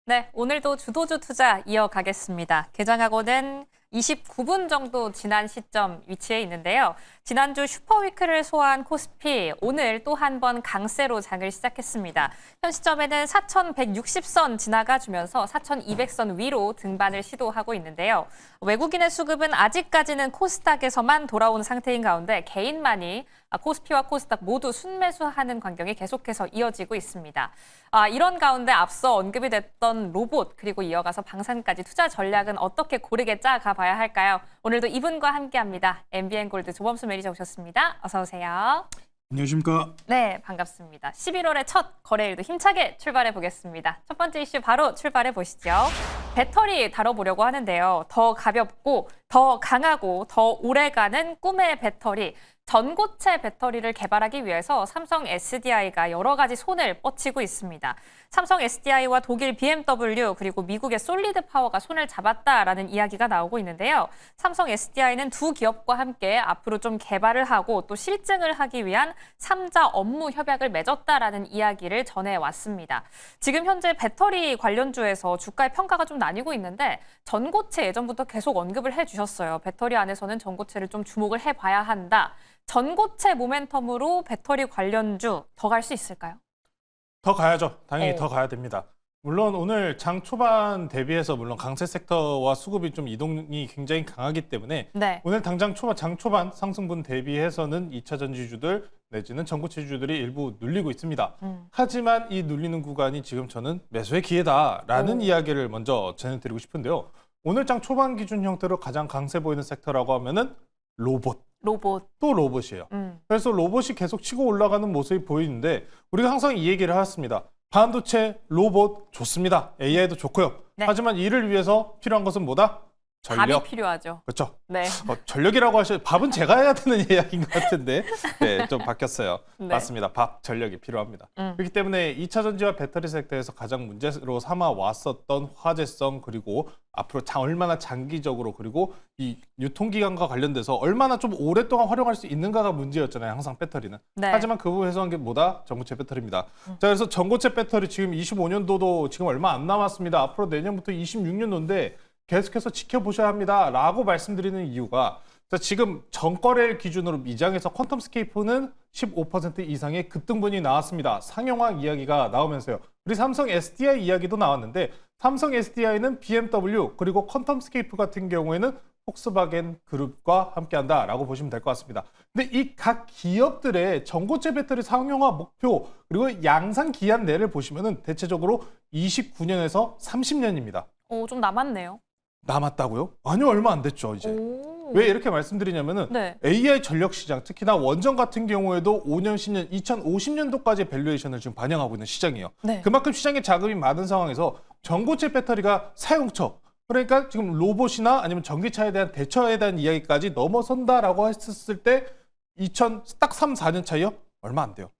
네, 오늘도 주도주 투자 이어가겠습니다. 개장하고는 29분 정도 지난 시점 위치에 있는데요. 지난주 슈퍼위크를 소화한 코스피, 오늘 또 한 번 강세로 장을 시작했습니다. 현 시점에는 4,160선 지나가주면서 4,200선 위로 등반을 시도하고 있는데요. 외국인의 수급은 아직까지는 코스닥에서만 돌아온 상태인 가운데 개인만이 코스피와 코스닥 모두 순매수하는 광경이 계속해서 이어지고 있습니다. 이런 가운데 앞서 언급이 됐던 로봇 그리고 이어가서 방산까지 투자 전략은 어떻게 고르게 짜가봐야 할까요? 오늘도 이분과 함께합니다. MBN골드 조범수 매니저 오셨습니다. 어서 오세요. 안녕하십니까. 네, 반갑습니다. 11월의 첫 거래일도 힘차게 출발해 보겠습니다. 첫 번째 이슈 바로 출발해 보시죠. 배터리 다뤄보려고 하는데요. 더 가볍고 더 강하고 더 오래가는 꿈의 배터리. 전고체 배터리를 개발하기 위해서 삼성 SDI가 여러 가지 손을 뻗치고 있습니다. 삼성 SDI와 독일 BMW 그리고 미국의 솔리드 파워가 손을 잡았다라는 이야기가 나오고 있는데요. 삼성 SDI는 두 기업과 함께 앞으로 좀 개발을 하고 또 실증을 하기 위한 3자 업무 협약을 맺었다라는 이야기를 전해왔습니다. 지금 현재 배터리 관련주에서 주가의 평가가 좀 나뉘고 있는데 전고체 예전부터 계속 언급을 해주셨어요. 배터리 안에서는 전고체를 좀 주목을 해봐야 한다. 전고체 모멘텀으로 배터리 관련주 더 갈 수 있을까요? 더 가야죠. 당연히 더 가야 됩니다. 물론 오늘 장 초반 대비해서 물론 강세 섹터와 수급이 좀 이동이 굉장히 강하기 때문에 네. 오늘 당장 장 초반 상승분 대비해서는 2차 전지주들 내지는 전고체주들이 일부 눌리고 있습니다. 하지만 이 눌리는 구간이 지금 저는 매수의 기회다라는 이야기를 먼저 전해드리고 싶은데요. 오늘 장 초반 기준 형태로 가장 강세 보이는 섹터라고 하면은 로봇. 또 로봇이에요. 그래서 로봇이 계속 치고 올라가는 모습이 보이는데 우리가 항상 이 얘기를 해왔습니다. 반도체, 로봇 좋습니다. AI도 좋고요. 네. 하지만 이를 위해서 필요한 것은 뭐다? 전력. 밥이 필요하죠. 그렇죠. 네. 전력이라고 하셔 밥은 제가 해야 되는 이야기인 것 같은데 네, 좀 바뀌었어요. 네. 맞습니다. 밥, 전력이 필요합니다. 그렇기 때문에 2차 전지와 배터리 섹터에서 가장 문제로 삼아 왔었던 화재성 그리고 앞으로 얼마나 장기적으로 그리고 이 유통기간과 관련돼서 얼마나 좀 오랫동안 활용할 수 있는가가 문제였잖아요. 항상 배터리는. 네. 하지만 그 부분 해소한 게 뭐다? 전고체 배터리입니다. 자, 그래서 전고체 배터리 지금 25년도도 지금 얼마 안 남았습니다. 앞으로 내년부터 26년도인데 계속해서 지켜보셔야 합니다. 라고 말씀드리는 이유가 자, 지금 전거래일 기준으로 미장에서 퀀텀스케이프는 15% 이상의 급등분이 나왔습니다. 상용화 이야기가 나오면서요. 우리 삼성 SDI 이야기도 나왔는데 삼성 SDI는 BMW 그리고 퀀텀스케이프 같은 경우에는 폭스바겐 그룹과 함께한다라고 보시면 될 것 같습니다. 근데 이 각 기업들의 전고체 배터리 상용화 목표 그리고 양산 기한 내를 보시면은 대체적으로 29년에서 30년입니다. 좀 남았네요. 남았다고요? 아니요, 얼마 안 됐죠, 이제. 왜 이렇게 말씀드리냐면은 네. AI 전력 시장, 특히나 원전 같은 경우에도 5년, 10년, 2050년도까지 밸류에이션을 지금 반영하고 있는 시장이에요. 네. 그만큼 시장에 자금이 많은 상황에서 전고체 배터리가 사용처, 그러니까 지금 로봇이나 아니면 전기차에 대한 대처에 대한 이야기까지 넘어선다라고 했을 때 딱 3, 4년 차이요? 얼마 안 돼요.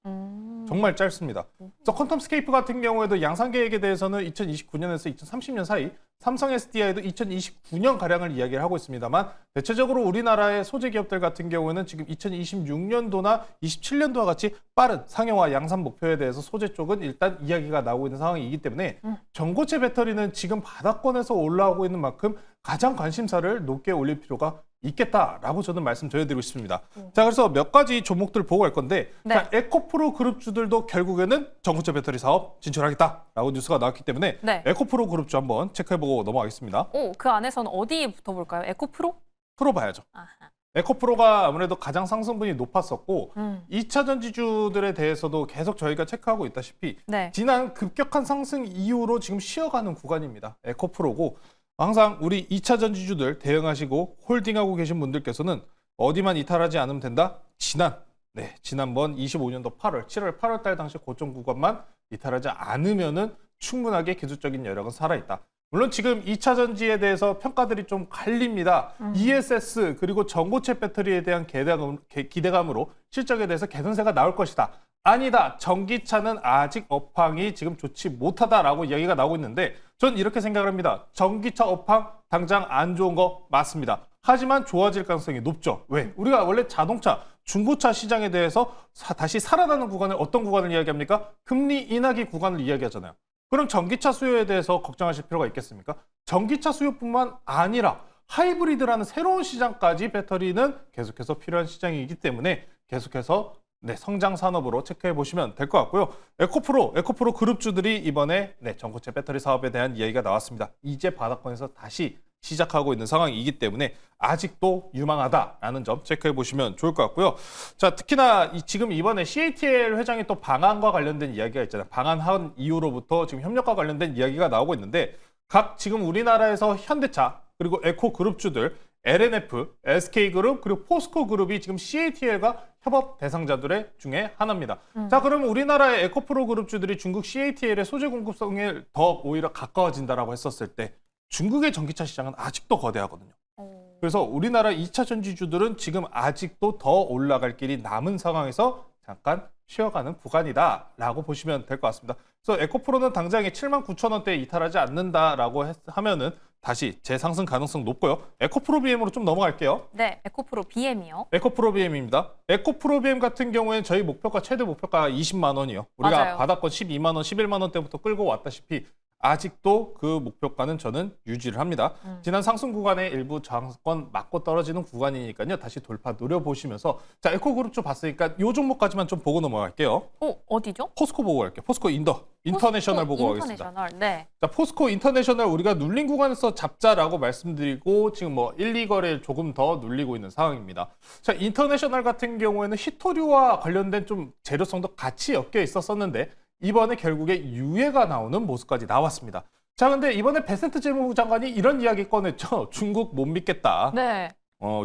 정말 짧습니다. 그래서 퀀텀스케이프 같은 경우에도 양산 계획에 대해서는 2029년에서 2030년 사이, 삼성 SDI도 2029년 가량을 이야기를 하고 있습니다만 대체적으로 우리나라의 소재 기업들 같은 경우에는 지금 2026년도나 27년도와 같이 빠른 상용화 양산 목표에 대해서 소재 쪽은 일단 이야기가 나오고 있는 상황이기 때문에 전고체 배터리는 지금 바닥권에서 올라오고 있는 만큼 가장 관심사를 높게 올릴 필요가 있겠다라고 저는 말씀 드리고 싶습니다. 자, 그래서 몇 가지 종목들 보고 갈 건데 네. 자, 에코프로 그룹주들도 결국에는 전고체 배터리 사업 진출하겠다라고 뉴스가 나왔기 때문에 네. 에코프로 그룹주 한번 체크해보고 넘어가겠습니다. 그 안에서는 어디 붙어볼까요? 에코프로? 프로 봐야죠. 아하. 에코프로가 아무래도 가장 상승분이 높았었고 2차 전지주들에 대해서도 계속 저희가 체크하고 있다시피 네. 지난 급격한 상승 이후로 지금 쉬어가는 구간입니다. 에코프로고 항상 우리 2차 전지주들 대응하시고 홀딩하고 계신 분들께서는 어디만 이탈하지 않으면 된다? 지난번 25년도 7월 8월 달 당시 고점 구간만 이탈하지 않으면은 충분하게 기술적인 여력은 살아있다. 물론 지금 2차 전지에 대해서 평가들이 좀 갈립니다. ESS 그리고 전고체 배터리에 대한 기대감으로 실적에 대해서 개선세가 나올 것이다. 아니다. 전기차는 아직 업황이 지금 좋지 못하다라고 이야기가 나오고 있는데 전 이렇게 생각을 합니다. 전기차 업황 당장 안 좋은 거 맞습니다. 하지만 좋아질 가능성이 높죠. 왜? 우리가 원래 자동차, 중고차 시장에 대해서 다시 살아나는 구간을 어떤 구간을 이야기합니까? 금리 인하기 구간을 이야기하잖아요. 그럼 전기차 수요에 대해서 걱정하실 필요가 있겠습니까? 전기차 수요뿐만 아니라 하이브리드라는 새로운 시장까지 배터리는 계속해서 필요한 시장이기 때문에 계속해서 성장 산업으로 체크해 보시면 될 것 같고요. 에코프로 그룹주들이 이번에 전고체 배터리 사업에 대한 이야기가 나왔습니다. 이제 바닥권에서 다시 시작하고 있는 상황이기 때문에 아직도 유망하다라는 점 체크해 보시면 좋을 것 같고요. 자, 특히나 지금 이번에 CATL 회장이 또 방한과 관련된 이야기가 있잖아요. 방한한 이후로부터 지금 협력과 관련된 이야기가 나오고 있는데 각 지금 우리나라에서 현대차 그리고 에코그룹주들 LNF, SK그룹 그리고 포스코그룹이 지금 CATL과 협업 대상자들의 중에 하나입니다. 자, 그러면 우리나라의 에코프로 그룹주들이 중국 CATL의 소재 공급성에 더 오히려 가까워진다라고 했었을 때 중국의 전기차 시장은 아직도 거대하거든요. 그래서 우리나라 2차 전지주들은 지금 아직도 더 올라갈 길이 남은 상황에서 잠깐 쉬어가는 구간이다라고 보시면 될 것 같습니다. 그래서 에코프로는 당장에 79,000원대에 이탈하지 않는다라고 하면은 다시 재상승 가능성 높고요. 에코프로 BM으로 좀 넘어갈게요. 네, 에코프로 BM이요. 에코프로 BM입니다. 에코프로 BM 같은 경우에는 저희 목표가 최대 목표가 20만 원이요. 우리가 맞아요. 바닥권 12만 원, 11만 원대부터 끌고 왔다시피 아직도 그 목표가는 저는 유지를 합니다. 지난 상승 구간에 일부 저항권 맞고 떨어지는 구간이니까요. 다시 돌파 노려보시면서 자, 에코그룹주 봤으니까 이 종목까지만 좀 보고 넘어갈게요. 어디죠? 포스코 보고 갈게요. 포스코 인터내셔널 보고 가겠습니다. 인터내셔널. 네. 자, 포스코 인터내셔널 우리가 눌린 구간에서 잡자라고 말씀드리고 지금 뭐 1, 2거래를 조금 더 눌리고 있는 상황입니다. 자, 인터내셔널 같은 경우에는 히토류와 관련된 좀 재료성도 같이 엮여 있었었는데 이번에 결국에 유예가 나오는 모습까지 나왔습니다. 자, 근데 이번에 베센트 재무부 장관이 이런 이야기 꺼냈죠. 중국 못 믿겠다. 네.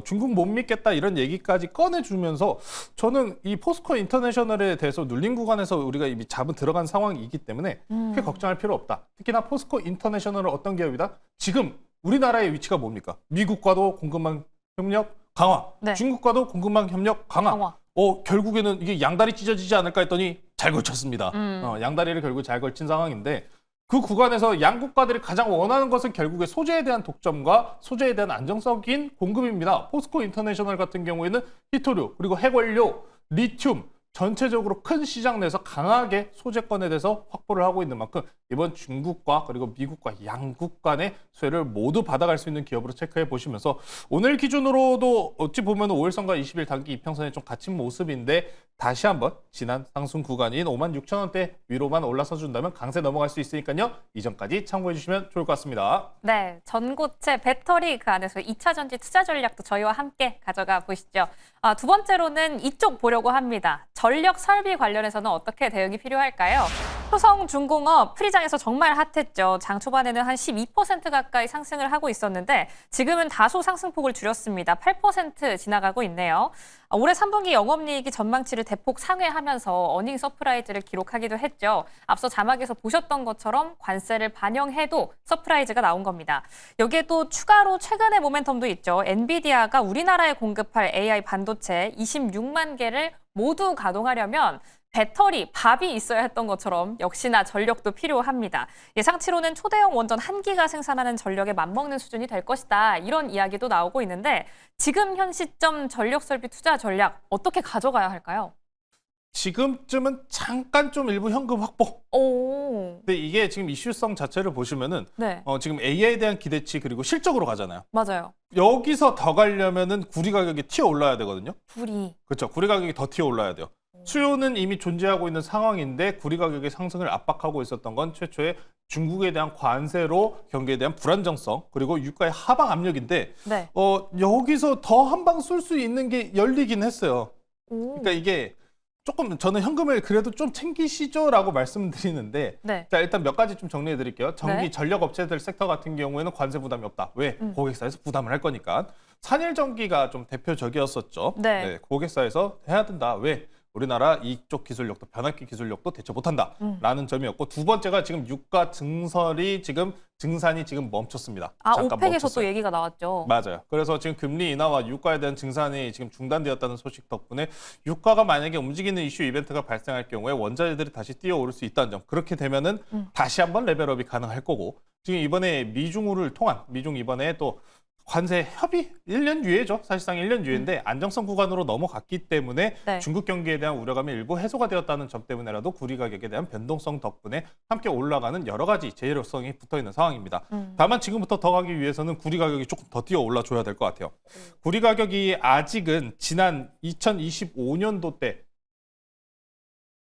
중국 못 믿겠다 이런 얘기까지 꺼내주면서 저는 이 포스코 인터내셔널에 대해서 눌린 구간에서 우리가 이미 잡은 들어간 상황이기 때문에 크게 걱정할 필요 없다. 특히나 포스코 인터내셔널은 어떤 기업이다? 지금 우리나라의 위치가 뭡니까? 미국과도 공급망 협력 강화, 네. 중국과도 공급망 협력 강화. 결국에는 이게 양다리 찢어지지 않을까 했더니 잘 걸쳤습니다. 양다리를 결국 잘 걸친 상황인데 그 구간에서 양국가들이 가장 원하는 것은 결국에 소재에 대한 독점과 소재에 대한 안정적인 공급입니다. 포스코 인터내셔널 같은 경우에는 히토류, 그리고 핵원료, 리튬 전체적으로 큰 시장 내에서 강하게 소재권에 대해서 확보를 하고 있는 만큼 이번 중국과 그리고 미국과 양국 간의 수혜를 모두 받아갈 수 있는 기업으로 체크해 보시면서 오늘 기준으로도 어찌 보면 5일선과 20일 단기 이평선에 좀 갇힌 모습인데 다시 한번 지난 상승 구간인 56,000원대 위로만 올라서 준다면 강세 넘어갈 수 있으니까요. 이전까지 참고해 주시면 좋을 것 같습니다. 네, 전고체 배터리 그 안에서 2차 전지 투자 전략도 저희와 함께 가져가 보시죠. 두 번째로는 이쪽 보려고 합니다. 전력 설비 관련해서는 어떻게 대응이 필요할까요? 효성중공업 프리장에서 정말 핫했죠. 장 초반에는 한 12% 가까이 상승을 하고 있었는데 지금은 다소 상승폭을 줄였습니다. 8% 지나가고 있네요. 올해 3분기 영업이익이 전망치를 대폭 상회하면서 어닝 서프라이즈를 기록하기도 했죠. 앞서 자막에서 보셨던 것처럼 관세를 반영해도 서프라이즈가 나온 겁니다. 여기에 또 추가로 최근의 모멘텀도 있죠. 엔비디아가 우리나라에 공급할 AI 반도체 26만 개를 모두 가동하려면 배터리, 밥이 있어야 했던 것처럼 역시나 전력도 필요합니다. 예상치로는 초대형 원전 1기가 생산하는 전력에 맞먹는 수준이 될 것이다. 이런 이야기도 나오고 있는데 지금 현 시점 전력 설비 투자 전략 어떻게 가져가야 할까요? 지금쯤은 잠깐 좀 일부 현금 확보. 근데 이게 지금 이슈성 자체를 보시면은 네. 지금 AI에 대한 기대치 그리고 실적으로 가잖아요. 맞아요. 여기서 더 가려면은 구리 가격이 튀어 올라야 되거든요. 구리. 그렇죠. 구리 가격이 더 튀어 올라야 돼요. 수요는 이미 존재하고 있는 상황인데 구리 가격의 상승을 압박하고 있었던 건 최초의 중국에 대한 관세로 경기에 대한 불안정성 그리고 유가의 하방 압력인데 네. 여기서 더 한 방 쏠 수 있는 게 열리긴 했어요. 그러니까 이게 조금 저는 현금을 그래도 좀 챙기시죠라고 말씀드리는데 네. 자, 일단 몇 가지 좀 정리해 드릴게요. 전기 네. 전력 업체들 섹터 같은 경우에는 관세 부담이 없다. 왜? 고객사에서 부담을 할 거니까. 산일전기가 좀 대표적이었었죠. 네. 고객사에서 해야 된다. 왜? 우리나라 이쪽 기술력도 변압기 기술력도 대처 못한다라는 점이었고 두 번째가 지금 유가 증설이 지금 증산이 지금 멈췄습니다. 잠깐 오펙에서 멈췄어요. 또 얘기가 나왔죠. 맞아요. 그래서 지금 금리 인하와 유가에 대한 증산이 지금 중단되었다는 소식 덕분에 유가가 만약에 움직이는 이슈 이벤트가 발생할 경우에 원자재들이 다시 뛰어오를 수 있다는 점. 그렇게 되면은 다시 한번 레벨업이 가능할 거고 지금 이번에 미중우를 통한 미중 이번에 또 관세 협의 1년 유예죠. 사실상 1년 유예인데 안정성 구간으로 넘어갔기 때문에 네. 중국 경기에 대한 우려감이 일부 해소가 되었다는 점 때문에라도 구리 가격에 대한 변동성 덕분에 함께 올라가는 여러 가지 재료성이 붙어 있는 상황입니다. 다만 지금부터 더 가기 위해서는 구리 가격이 조금 더 뛰어 올라줘야 될 것 같아요. 구리 가격이 아직은 지난 2025년도 때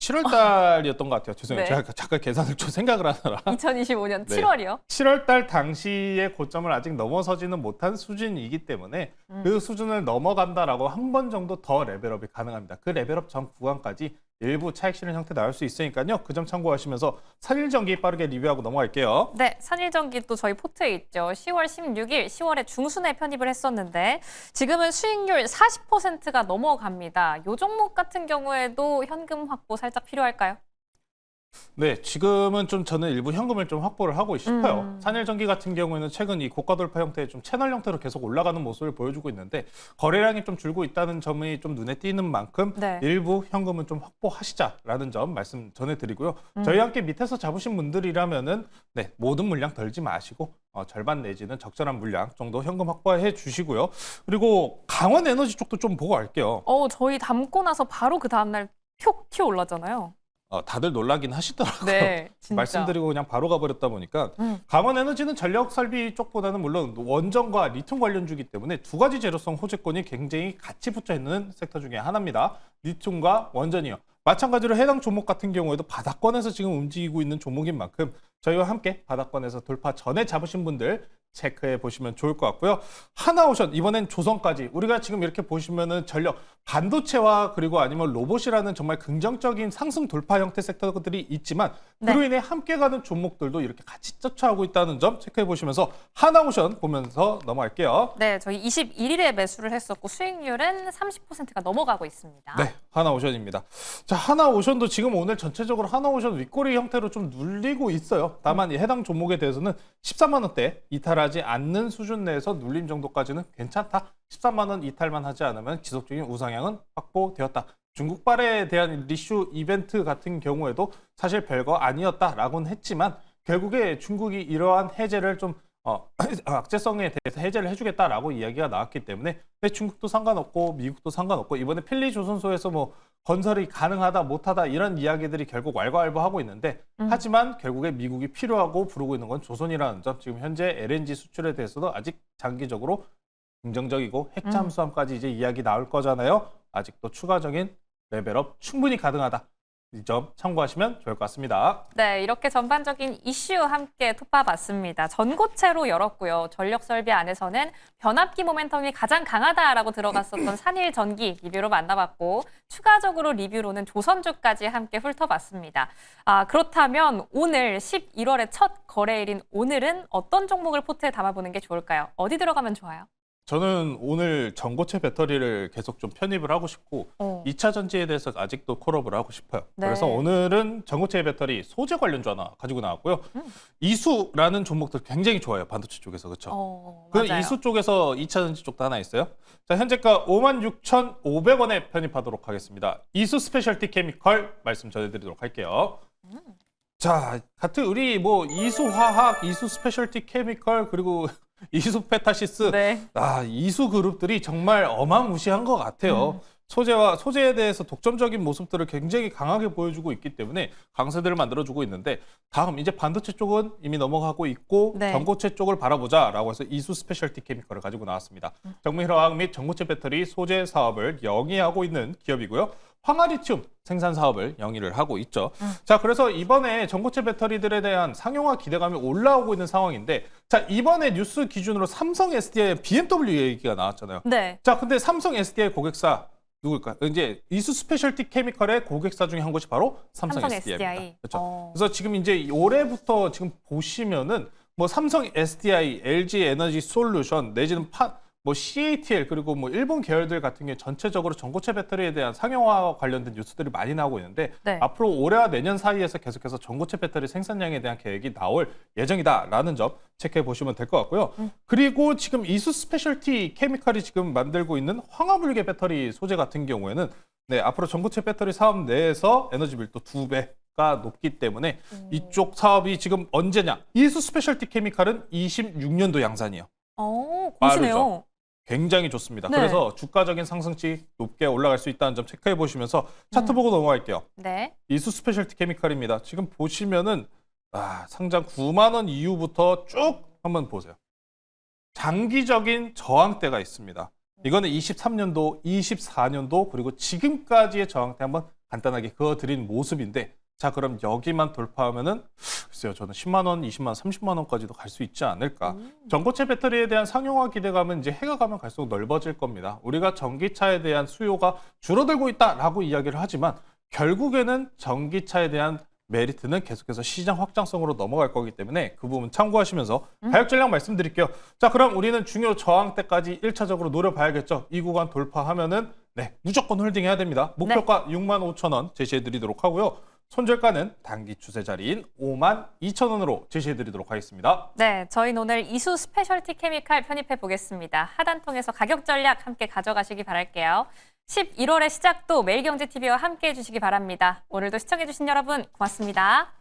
7월 달이었던 것 같아요. 죄송해요. 네. 제가 잠깐 계산을 좀 생각을 하느라. 2025년 네. 7월이요? 7월 달 당시의 고점을 아직 넘어서지는 못한 수준이기 때문에 그 수준을 넘어간다라고 한 번 정도 더 레벨업이 가능합니다. 그 레벨업 전 구간까지 일부 차익 실현 형태 나올 수 있으니까요. 그 점 참고하시면서 산일전기 빠르게 리뷰하고 넘어갈게요. 네, 산일전기 또 저희 포트에 있죠. 10월 16일, 10월에 중순에 편입을 했었는데 지금은 수익률 40%가 넘어갑니다. 이 종목 같은 경우에도 현금 확보 살짝 필요할까요? 네, 지금은 좀 저는 일부 현금을 좀 확보를 하고 싶어요. 산일전기 같은 경우에는 최근 이 고가 돌파 형태의 좀 채널 형태로 계속 올라가는 모습을 보여주고 있는데 거래량이 좀 줄고 있다는 점이 좀 눈에 띄는 만큼 네. 일부 현금은 좀 확보하시자라는 점 말씀 전해드리고요. 저희와 함께 밑에서 잡으신 분들이라면은 네, 모든 물량 덜지 마시고 절반 내지는 적절한 물량 정도 현금 확보해 주시고요. 그리고 강원 에너지 쪽도 좀 보고 갈게요. 저희 담고 나서 바로 그 다음날 표 튀어 올랐잖아요. 다들 놀라긴 하시더라고요. 네, 진짜. 말씀드리고 그냥 바로 가버렸다 보니까 강원에너지는 전력 설비 쪽보다는 물론 원전과 리튬 관련주기 때문에 두 가지 재료성 호재권이 굉장히 같이 붙어 있는 섹터 중에 하나입니다. 리튬과 원전이요. 마찬가지로 해당 종목 같은 경우에도 바닥권에서 지금 움직이고 있는 종목인 만큼 저희와 함께 바닥권에서 돌파 전에 잡으신 분들 체크해 보시면 좋을 것 같고요. 하나오션 이번엔 조선까지 우리가 지금 이렇게 보시면은 전력 반도체와 그리고 아니면 로봇이라는 정말 긍정적인 상승 돌파 형태 섹터들이 있지만 그로 네. 인해 함께 가는 종목들도 이렇게 같이 쫓아오고 있다는 점 체크해 보시면서 하나오션 보면서 넘어갈게요. 네, 저희 21일에 매수를 했었고 수익률은 30%가 넘어가고 있습니다. 네, 하나오션입니다. 자, 하나오션도 지금 오늘 전체적으로 하나오션 윗꼬리 형태로 좀 눌리고 있어요. 다만 이 해당 종목에 대해서는 13만 원대 이탈하지 않는 수준 내에서 눌림 정도까지는 괜찮다. 13만 원 이탈만 하지 않으면 지속적인 우상향은 확보되었다. 중국발에 대한 리슈 이벤트 같은 경우에도 사실 별거 아니었다라고는 했지만 결국에 중국이 이러한 해제를 좀 악재성에 대해서 해제를 해주겠다라고 이야기가 나왔기 때문에 중국도 상관없고 미국도 상관없고 이번에 필리조선소에서 뭐 건설이 가능하다 못하다 이런 이야기들이 결국 왈가왈부하고 있는데 하지만 결국에 미국이 필요하고 부르고 있는 건 조선이라는 점 지금 현재 LNG 수출에 대해서도 아직 장기적으로 긍정적이고 핵 잠수함까지 이제 이야기 나올 거잖아요. 아직도 추가적인 레벨업 충분히 가능하다. 이 점 참고하시면 좋을 것 같습니다. 네, 이렇게 전반적인 이슈 함께 톱봐봤습니다. 전고체로 열었고요. 전력 설비 안에서는 변압기 모멘텀이 가장 강하다라고 들어갔었던 산일전기 리뷰로 만나봤고 추가적으로 리뷰로는 조선주까지 함께 훑어봤습니다. 그렇다면 오늘 11월의 첫 거래일인 오늘은 어떤 종목을 포트에 담아보는 게 좋을까요? 어디 들어가면 좋아요? 저는 오늘 전고체 배터리를 계속 좀 편입을 하고 싶고 2차 전지에 대해서 아직도 콜업을 하고 싶어요. 네. 그래서 오늘은 전고체 배터리 소재 관련주 하나 가지고 나왔고요. 이수라는 종목들 굉장히 좋아요. 반도체 쪽에서. 그렇죠? 그 맞아요. 이수 쪽에서 2차 전지 쪽도 하나 있어요. 자, 현재가 56,500원에 편입하도록 하겠습니다. 이수 스페셜티 케미컬 말씀 전해드리도록 할게요. 자, 같은 우리 뭐 이수 화학, 이수 스페셜티 케미컬 그리고 이수 페타시스 네. 이수 그룹들이 정말 어마무시한 것 같아요. 소재에 대해서 독점적인 모습들을 굉장히 강하게 보여주고 있기 때문에 강세들을 만들어주고 있는데 다음 이제 반도체 쪽은 이미 넘어가고 있고 네. 전고체 쪽을 바라보자라고 해서 이수 스페셜티 케미컬을 가지고 나왔습니다. 정밀화학 및 전고체 배터리 소재 사업을 영위하고 있는 기업이고요. 황화리튬 생산 사업을 영위를 하고 있죠. 자, 그래서 이번에 전고체 배터리들에 대한 상용화 기대감이 올라오고 있는 상황인데 자, 이번에 뉴스 기준으로 삼성 SDI, BMW 얘기가 나왔잖아요. 네. 자, 근데 삼성 SDI 고객사 누굴까요? 이제 이수 스페셜티 케미컬의 고객사 중에 한 곳이 바로 삼성 SDI입니다. 그렇죠. 그래서 지금 이제 올해부터 지금 보시면은 뭐 삼성 SDI, LG 에너지 솔루션 내지는 뭐 CATL 그리고 뭐 일본 계열들 같은 경우 전체적으로 전고체 배터리에 대한 상용화 관련된 뉴스들이 많이 나오고 있는데 네. 앞으로 올해와 내년 사이에서 계속해서 전고체 배터리 생산량에 대한 계획이 나올 예정이다라는 점 체크해 보시면 될 것 같고요. 그리고 지금 이수 스페셜티 케미칼이 지금 만들고 있는 황화물계 배터리 소재 같은 경우에는 네, 앞으로 전고체 배터리 사업 내에서 에너지 밀도 2배가 높기 때문에 이쪽 사업이 지금 언제냐? 이수 스페셜티 케미칼은 26년도 양산이에요. 고시네요. 빠르죠. 굉장히 좋습니다. 네. 그래서 주가적인 상승치 높게 올라갈 수 있다는 점 체크해 보시면서 차트 보고 넘어갈게요. 네. 이수 스페셜티 케미칼입니다. 지금 보시면은 상장 9만 원 이후부터 쭉 한번 보세요. 장기적인 저항대가 있습니다. 이거는 23년도, 24년도 그리고 지금까지의 저항대 한번 간단하게 그어드린 모습인데 자 그럼 여기만 돌파하면은 글쎄요 저는 10만 원, 20만 원, 30만 원까지도 갈 수 있지 않을까. 전고체 배터리에 대한 상용화 기대감은 이제 해가 가면 갈수록 넓어질 겁니다. 우리가 전기차에 대한 수요가 줄어들고 있다라고 이야기를 하지만 결국에는 전기차에 대한 메리트는 계속해서 시장 확장성으로 넘어갈 거기 때문에 그 부분 참고하시면서 가격 전략 말씀드릴게요. 자 그럼 우리는 중요 저항대까지 1차적으로 노려봐야겠죠. 이 구간 돌파하면은 네 무조건 홀딩해야 됩니다. 목표가 6만 5천 원 제시해드리도록 하고요. 손절가는 단기 추세 자리인 5만 2천 원으로 제시해드리도록 하겠습니다. 네, 저희는 오늘 이수 스페셜티 케미칼 편입해 보겠습니다. 하단 통해서 가격 전략 함께 가져가시기 바랄게요. 11월의 시작도 매일경제TV와 함께 해주시기 바랍니다. 오늘도 시청해주신 여러분 고맙습니다.